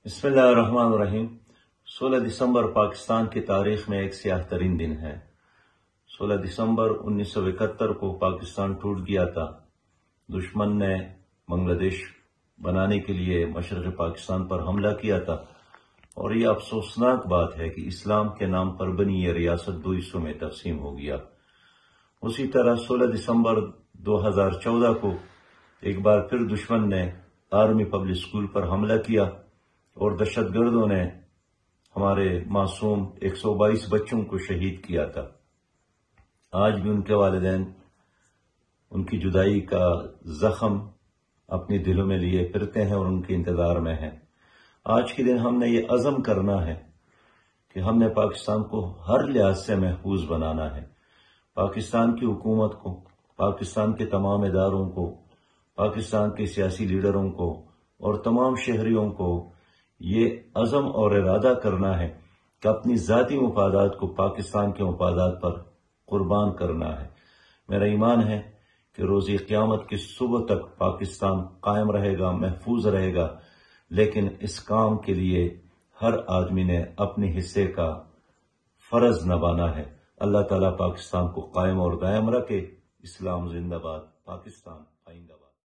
بسم اللہ الرحمن الرحیم۔ 16 دسمبر پاکستان کی تاریخ میں ایک سیاہ ترین دن ہے۔ 16 دسمبر 1971 کو پاکستان ٹوٹ گیا تھا۔ دشمن نے بنگلہ دیش بنانے کے لیے مشرق پاکستان پر حملہ کیا تھا، اور یہ افسوسناک بات ہے کہ اسلام کے نام پر بنی یہ ریاست دو حصوں میں تقسیم ہو گیا۔ اسی طرح 16 دسمبر 2014 کو ایک بار پھر دشمن نے آرمی پبلک اسکول پر حملہ کیا اور دہشت گردوں نے ہمارے معصوم 122 بچوں کو شہید کیا تھا۔ آج بھی ان کے والدین ان کی جدائی کا زخم اپنی دلوں میں لیے پھرتے ہیں اور ان کے انتظار میں ہیں۔ آج کے دن ہم نے یہ عزم کرنا ہے کہ ہم نے پاکستان کو ہر لحاظ سے محفوظ بنانا ہے۔ پاکستان کی حکومت کو، پاکستان کے تمام اداروں کو، پاکستان کے سیاسی لیڈروں کو اور تمام شہریوں کو یہ عزم اور ارادہ کرنا ہے کہ اپنی ذاتی مفادات کو پاکستان کے مفادات پر قربان کرنا ہے۔ میرا ایمان ہے کہ روز قیامت کی صبح تک پاکستان قائم رہے گا، محفوظ رہے گا، لیکن اس کام کے لیے ہر آدمی نے اپنے حصے کا فرض نبھانا ہے۔ اللہ تعالیٰ پاکستان کو قائم اور دائم رکھے۔ اسلام زندہ باد، پاکستان آئندہ باد۔